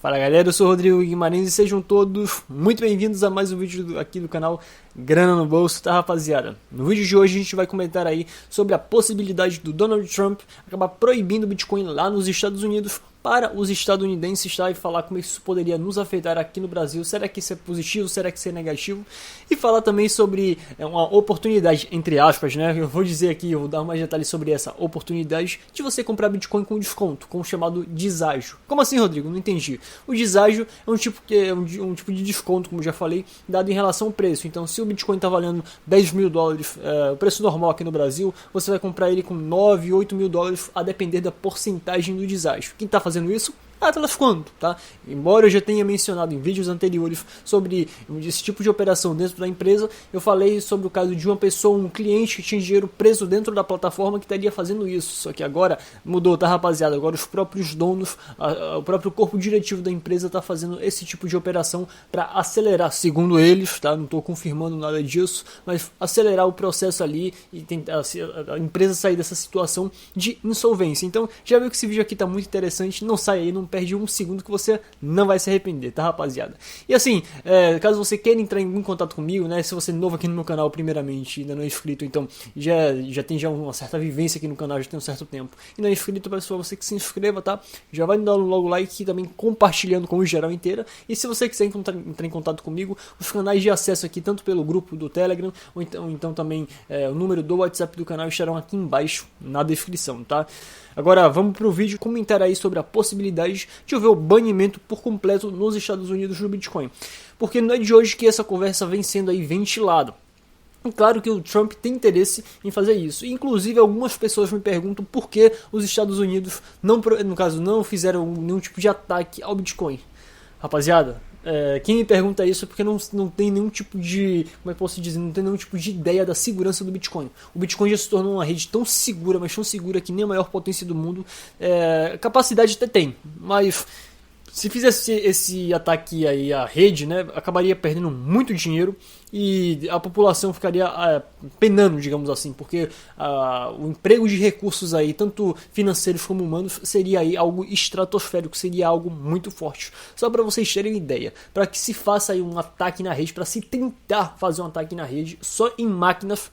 Fala galera, eu sou o Rodrigo Guimarães e sejam todos muito bem-vindos a mais um vídeo aqui do canal Grana no Bolso, tá rapaziada? No vídeo de hoje a gente vai comentar aí sobre a possibilidade do Donald Trump acabar proibindo o Bitcoin lá nos Estados Unidos para os estadunidenses, tá? E falar como isso poderia nos afetar aqui no Brasil. Será que isso é positivo? Será que isso é negativo? E falar também sobre uma oportunidade, entre aspas, né? Eu vou dizer aqui, eu vou dar mais detalhes sobre essa oportunidade de você comprar Bitcoin com desconto, com o chamado deságio. Como assim, Rodrigo? Não entendi. O deságio é um tipo de desconto, como já falei, dado em relação ao preço. Então, se o Bitcoin está valendo 10 mil dólares, o preço normal aqui no Brasil, você vai comprar ele com 9, 8 mil dólares, a depender da porcentagem do deságio. Quem está fazendo isso? Atlas Quanto, tá? Embora eu já tenha mencionado em vídeos anteriores sobre esse tipo de operação dentro da empresa, eu falei sobre o caso de uma pessoa, um cliente que tinha dinheiro preso dentro da plataforma que estaria fazendo isso. Só que agora mudou, tá, rapaziada? Agora os próprios donos, o próprio corpo diretivo da empresa está fazendo esse tipo de operação para acelerar, segundo eles, tá? Não estou confirmando nada disso, mas acelerar o processo ali e tentar a empresa sair dessa situação de insolvência. Então, já viu que esse vídeo aqui tá muito interessante, não sai aí, não perde um segundo que você não vai se arrepender, tá, rapaziada? E assim, caso você queira entrar em contato comigo, né, se você é novo aqui no meu canal primeiramente, ainda não é inscrito, então já tem uma certa vivência aqui no canal, já tem um certo tempo, e não é inscrito, peço pra você que se inscreva, tá? Já vai me dar logo like e também compartilhando com o geral inteira, e se você quiser entrar em contato comigo, os canais de acesso aqui, tanto pelo grupo do Telegram, ou então também o número do WhatsApp do canal estarão aqui embaixo na descrição, tá? Agora vamos pro vídeo comentar aí sobre a possibilidade de haver o banimento por completo nos Estados Unidos do Bitcoin. Porque não é de hoje que essa conversa vem sendo aí ventilada. E claro que o Trump tem interesse em fazer isso. Inclusive algumas pessoas me perguntam por que os Estados Unidos não fizeram nenhum tipo de ataque ao Bitcoin. Rapaziada, quem me pergunta isso é porque não tem nenhum tipo de, como é que posso dizer, não tem nenhum tipo de ideia da segurança do Bitcoin. O Bitcoin já se tornou uma rede tão segura, mas tão segura que nem a maior potência do mundo. Capacidade até tem, mas se fizesse esse ataque aí à rede, né, acabaria perdendo muito dinheiro e a população ficaria penando, digamos assim, porque o emprego de recursos aí, tanto financeiros como humanos, seria aí algo estratosférico, seria algo muito forte. Só para vocês terem uma ideia, para que se faça aí um ataque na rede, para se tentar fazer um ataque na rede, só em máquinas,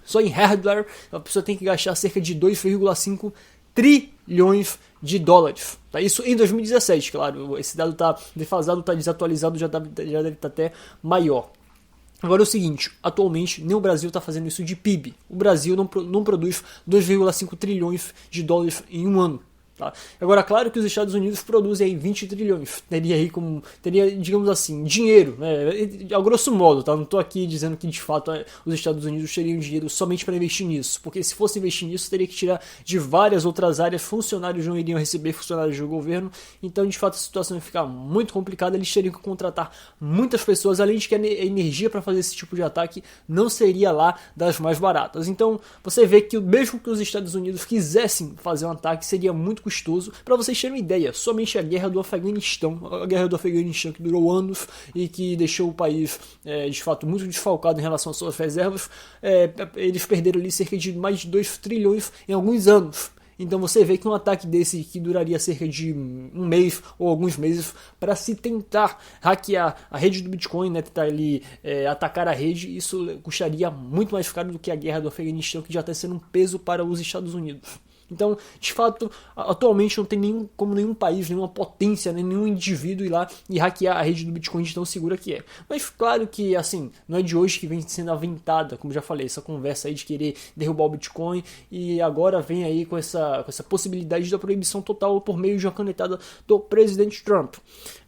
só em hardware, a pessoa tem que gastar cerca de 2,5 trilhões de dólares. Tá? Isso em 2017, claro. Esse dado está defasado, está desatualizado, já deve estar até maior. Agora é o seguinte, atualmente nem o Brasil está fazendo isso de PIB. O Brasil não produz 2,5 trilhões de dólares em um ano. Tá? Agora, claro que os Estados Unidos produzem aí 20 trilhões, teria, digamos assim, dinheiro, né? A grosso modo, tá? Não estou aqui dizendo que de fato os Estados Unidos teriam dinheiro somente para investir nisso, porque se fosse investir nisso, teria que tirar de várias outras áreas, funcionários não iriam receber funcionários do governo, então de fato a situação ia ficar muito complicada, eles teriam que contratar muitas pessoas, além de que a energia para fazer esse tipo de ataque não seria lá das mais baratas. Então você vê que mesmo que os Estados Unidos quisessem fazer um ataque, seria muito custoso. Para vocês terem uma ideia, somente a guerra do Afeganistão que durou anos e que deixou o país de fato muito desfalcado em relação às suas reservas, eles perderam ali cerca de mais de 2 trilhões em alguns anos. Então você vê que um ataque desse que duraria cerca de um mês ou alguns meses para se tentar hackear a rede do Bitcoin, né, tentar ali atacar a rede, isso custaria muito mais caro do que a guerra do Afeganistão, que já está sendo um peso para os Estados Unidos. Então, de fato, atualmente não tem nenhum país, nenhuma potência, nenhum indivíduo ir lá e hackear a rede do Bitcoin de tão segura que é. Mas claro que, assim, não é de hoje que vem sendo aventada, como já falei, essa conversa aí de querer derrubar o Bitcoin, e agora vem aí com essa possibilidade da proibição total por meio de uma canetada do presidente Trump.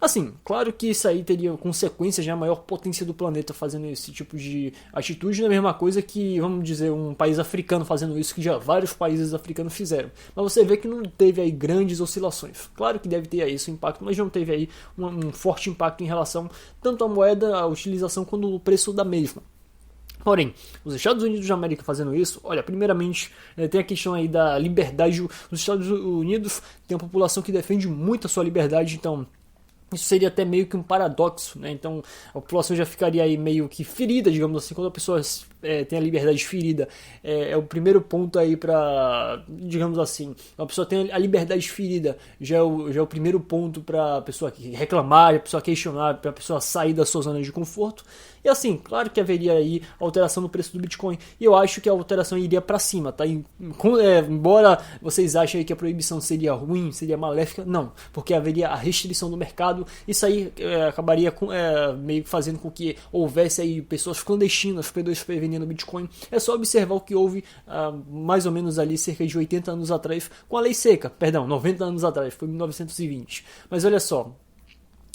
Assim, claro que isso aí teria consequências, já a maior potência do planeta fazendo esse tipo de atitude, não é a mesma coisa que, vamos dizer, um país africano fazendo isso, que já vários países africanos fizeram. Mas você vê que não teve aí grandes oscilações. Claro que deve ter aí esse impacto, mas não teve aí um forte impacto em relação tanto à moeda, à utilização, quanto o preço da mesma. Porém, os Estados Unidos da América fazendo isso, olha, primeiramente tem a questão aí da liberdade. Os Estados Unidos tem uma população que defende muito a sua liberdade, então isso seria até meio que um paradoxo, né? Então a população já ficaria aí meio que ferida, digamos assim, quando a pessoa tem a liberdade ferida. É o primeiro ponto aí para, digamos assim, a pessoa tem a liberdade ferida, já é o primeiro ponto para a pessoa reclamar, a pessoa questionar, para a pessoa sair da sua zona de conforto. E assim, claro que haveria aí alteração no preço do Bitcoin, e eu acho que a alteração iria para cima, tá? Embora vocês achem aí que a proibição seria ruim, seria maléfica, não, porque haveria a restrição do mercado. Isso aí acabaria meio que fazendo com que houvesse aí pessoas clandestinas, P2P vendendo Bitcoin. É só observar o que houve mais ou menos ali cerca de 80 anos atrás com a lei seca, perdão, 90 anos atrás, foi em 1920. Mas olha só,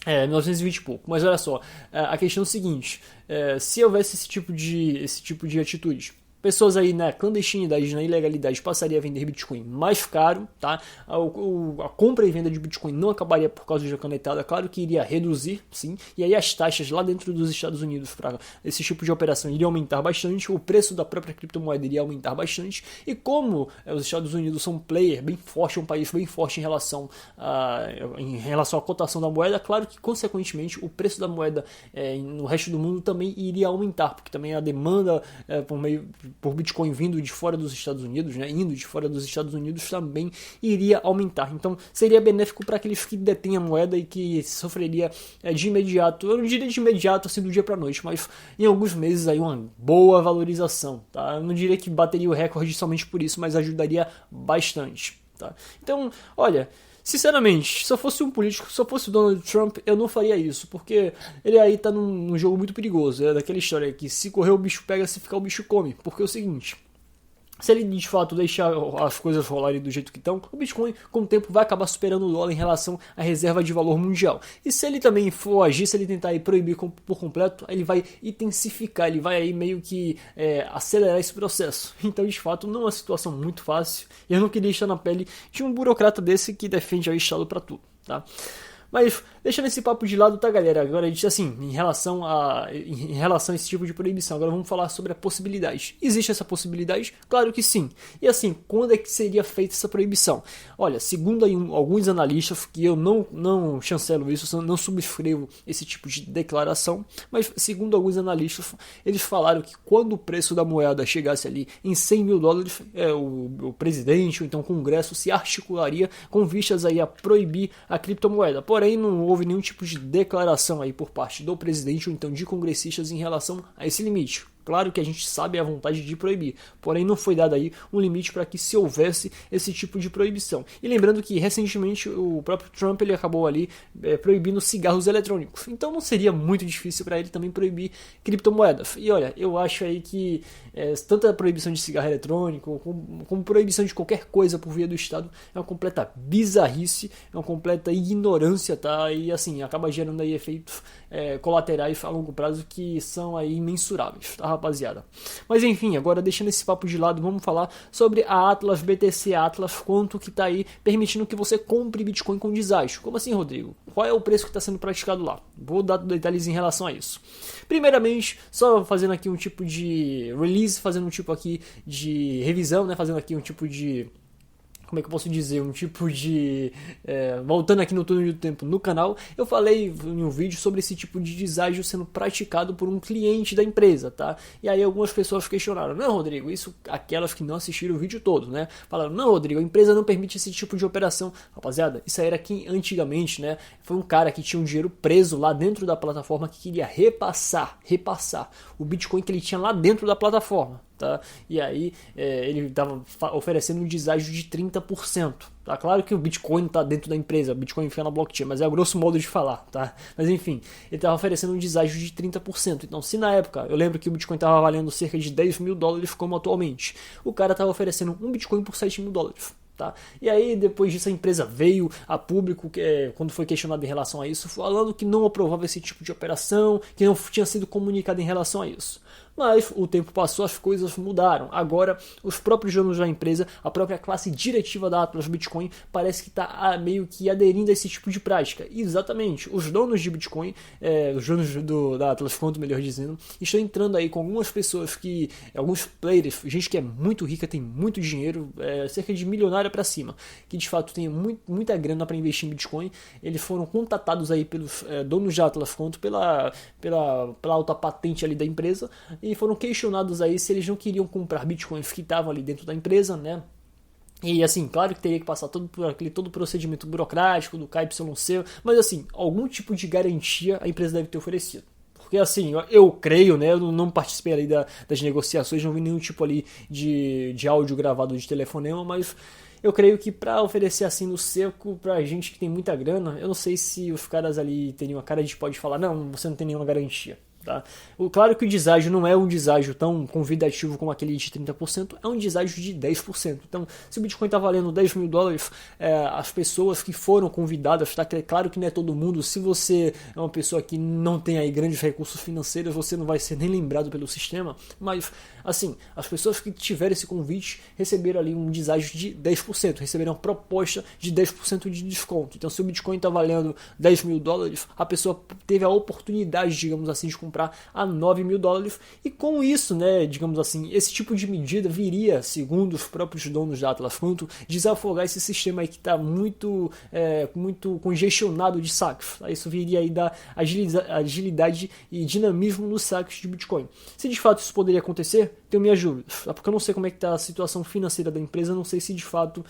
1920 e pouco. Mas olha só, a questão é o seguinte, se houvesse esse tipo de atitude, pessoas aí na clandestinidade, na ilegalidade, passariam a vender Bitcoin mais caro, tá? A compra e venda de Bitcoin não acabaria por causa da canetada, claro que iria reduzir, sim, e aí as taxas lá dentro dos Estados Unidos para esse tipo de operação iriam aumentar bastante, o preço da própria criptomoeda iria aumentar bastante, e como os Estados Unidos são um player bem forte, um país bem forte em relação à cotação da moeda, claro que consequentemente o preço da moeda no resto do mundo também iria aumentar, porque também a demanda por Bitcoin vindo de fora dos Estados Unidos, né, indo de fora dos Estados Unidos também iria aumentar. Então seria benéfico para aqueles que detêm a moeda e que sofreria de imediato, eu não diria de imediato assim do dia para a noite, mas em alguns meses aí uma boa valorização, tá? Eu não diria que bateria o recorde somente por isso, mas ajudaria bastante, tá? Então, olha, sinceramente, se eu fosse um político, se eu fosse o Donald Trump, eu não faria isso, porque ele aí tá num jogo muito perigoso. É daquela história que se correr o bicho pega, se ficar o bicho come. Porque é o seguinte, se ele de fato deixar as coisas rolarem do jeito que estão, o Bitcoin com o tempo vai acabar superando o dólar em relação à reserva de valor mundial. E se ele também for agir, se ele tentar aí proibir por completo, ele vai intensificar, ele vai aí meio que acelerar esse processo. Então de fato não é uma situação muito fácil, e eu não queria estar na pele de um burocrata desse que defende o Estado para tudo, tá? Mas deixando esse papo de lado, tá, galera? Agora a gente, assim, em relação a esse tipo de proibição, agora vamos falar sobre a possibilidade. Existe essa possibilidade? Claro que sim. E assim, quando é que seria feita essa proibição? Olha, segundo aí alguns analistas, que eu não chancelo isso, não subscrevo esse tipo de declaração, mas segundo alguns analistas, eles falaram que quando o preço da moeda chegasse ali em 100 mil dólares, o presidente ou então o Congresso se articularia com vistas aí a proibir a criptomoeda. Porém, não houve nenhum tipo de declaração aí por parte do presidente ou então de congressistas em relação a esse limite. Claro que a gente sabe a vontade de proibir, porém não foi dado aí um limite para que se houvesse esse tipo de proibição. E lembrando que recentemente o próprio Trump ele acabou ali proibindo cigarros eletrônicos, então não seria muito difícil para ele também proibir criptomoedas. E olha, eu acho aí que tanto a proibição de cigarro eletrônico como proibição de qualquer coisa por via do Estado é uma completa bizarrice, é uma completa ignorância, tá? E assim, acaba gerando aí efeitos colaterais a longo prazo que são aí imensuráveis, tá, rapaziada? Mas enfim, agora deixando esse papo de lado, vamos falar sobre a Atlas, BTC Atlas, quanto que tá aí permitindo que você compre Bitcoin com deságio. Como assim, Rodrigo? Qual é o preço que está sendo praticado lá? Vou dar detalhes em relação a isso. Primeiramente, só fazendo aqui um tipo de release, fazendo um tipo aqui de revisão, né? Fazendo aqui um tipo de... como é que eu posso dizer, um tipo de... voltando aqui no túnel do tempo no canal, eu falei em um vídeo sobre esse tipo de deságio sendo praticado por um cliente da empresa, tá? E aí algumas pessoas questionaram, não, Rodrigo, isso, aquelas que não assistiram o vídeo todo, né? Falaram, não, Rodrigo, a empresa não permite esse tipo de operação. Rapaziada, isso aí era que antigamente, né? Foi um cara que tinha um dinheiro preso lá dentro da plataforma que queria repassar o Bitcoin que ele tinha lá dentro da plataforma. Tá? E aí ele estava oferecendo um deságio de 30%. Tá? Claro que o Bitcoin não está dentro da empresa, o Bitcoin fica na blockchain, mas é o grosso modo de falar. Tá? Mas enfim, ele estava oferecendo um deságio de 30%. Então se na época, eu lembro que o Bitcoin estava valendo cerca de 10 mil dólares como atualmente, o cara estava oferecendo um Bitcoin por 7 mil dólares. Tá? E aí depois disso a empresa veio a público, quando foi questionado em relação a isso, falando que não aprovava esse tipo de operação, que não tinha sido comunicado em relação a isso. Mas o tempo passou, as coisas mudaram. Agora, os próprios donos da empresa, a própria classe diretiva da Atlas Bitcoin, parece que está meio que aderindo a esse tipo de prática. E exatamente, os donos de Bitcoin, os donos da Atlas Quantum, melhor dizendo, estão entrando aí com algumas pessoas alguns players, gente que é muito rica, tem muito dinheiro, cerca de milionária para cima, que de fato tem muita grana para investir em Bitcoin. Eles foram contatados aí pelos donos da Atlas Quantum pela alta patente ali da empresa, e foram questionados aí se eles não queriam comprar bitcoins que estavam ali dentro da empresa, né? E assim, claro que teria que passar todo o procedimento burocrático do KYC, mas assim, algum tipo de garantia a empresa deve ter oferecido. Porque assim, eu creio, né, eu não participei ali das negociações, não vi nenhum tipo ali de áudio gravado de telefonema, mas eu creio que para oferecer assim no seco pra gente que tem muita grana, eu não sei se os caras ali teriam a cara de pode falar, não, você não tem nenhuma garantia. Tá? Claro que o deságio não é um deságio tão convidativo como aquele de 30%, é um deságio de 10%. Então, se o Bitcoin está valendo $10.000, as pessoas que foram convidadas, tá? Claro que não é todo mundo, se você é uma pessoa que não tem aí grandes recursos financeiros, você não vai ser nem lembrado pelo sistema, mas assim, as pessoas que tiveram esse convite receberam ali um deságio de 10%, receberam uma proposta de 10% de desconto. Então, se o Bitcoin está valendo $10.000, a pessoa teve a oportunidade, digamos assim, de comprar a $9.000, e com isso, né, digamos assim, esse tipo de medida viria, segundo os próprios donos da Atlas Quantum, desafogar esse sistema aí que está muito congestionado de saques. Isso viria aí dar agilidade e dinamismo nos saques de Bitcoin. Se de fato isso poderia acontecer, tenho minhas dúvidas, porque eu não sei como é que está a situação financeira da empresa, não sei se de fato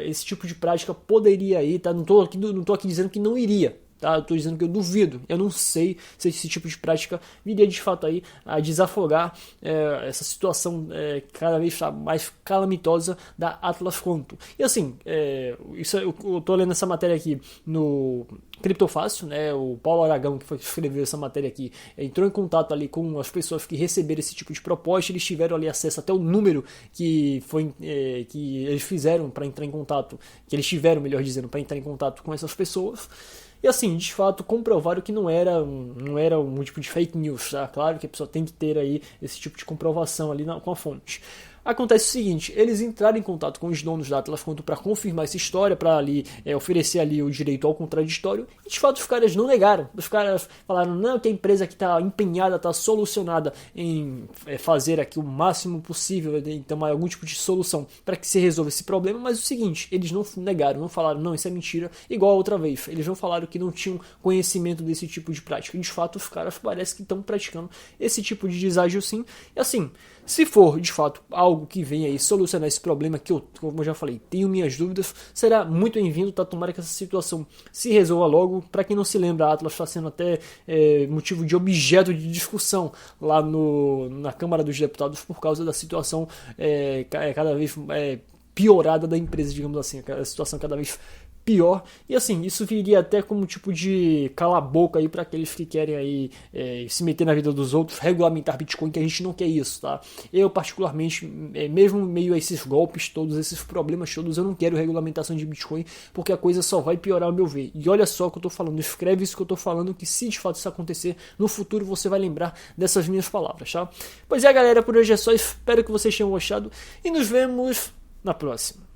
esse tipo de prática poderia ir, tá? Não estou aqui dizendo que não iria. Tá? Eu estou dizendo que eu duvido, eu não sei se esse tipo de prática viria de fato aí a desafogar essa situação cada vez mais calamitosa da Atlas Quantum. E assim, eu estou lendo essa matéria aqui no Criptofácil, né? O Paulo Aragão, que escreveu essa matéria aqui, entrou em contato ali com as pessoas que receberam esse tipo de proposta, eles tiveram ali acesso até o número que eles fizeram para entrar em contato, que eles tiveram, melhor dizendo, para entrar em contato com essas pessoas. E assim, de fato, comprovaram que não era um tipo de fake news, tá? Claro que a pessoa tem que ter aí esse tipo de comprovação ali com a fonte. Acontece o seguinte, eles entraram em contato com os donos da Atlas Quantum para confirmar essa história, para ali oferecer ali o direito ao contraditório, e de fato os caras não negaram. Os caras falaram, não, que a empresa que está empenhada, está solucionada em fazer aqui o máximo possível, então algum tipo de solução para que se resolva esse problema, mas o seguinte, eles não negaram, não falaram, não, isso é mentira, igual a outra vez. Eles não falaram que não tinham conhecimento desse tipo de prática, e de fato os caras parece que estão praticando esse tipo de deságio sim, e assim, se for de fato algo que venha aí solucionar esse problema, que eu, como eu já falei, tenho minhas dúvidas, será muito bem-vindo, tá? Tomara que essa situação se resolva logo. Para quem não se lembra, a Atlas está sendo até motivo de objeto de discussão lá na Câmara dos Deputados por causa da situação cada vez piorada da empresa, digamos assim, a situação cada vez pior, e assim, isso viria até como tipo de cala-boca aí para aqueles que querem aí se meter na vida dos outros, regulamentar Bitcoin, que a gente não quer isso, tá? Eu particularmente, mesmo meio a esses golpes todos, esses problemas todos, eu não quero regulamentação de Bitcoin, porque a coisa só vai piorar ao meu ver. E olha só o que eu tô falando, escreve isso que eu tô falando, que se de fato isso acontecer, no futuro você vai lembrar dessas minhas palavras, tá? Pois é, galera, por hoje é só, espero que vocês tenham gostado, e nos vemos na próxima.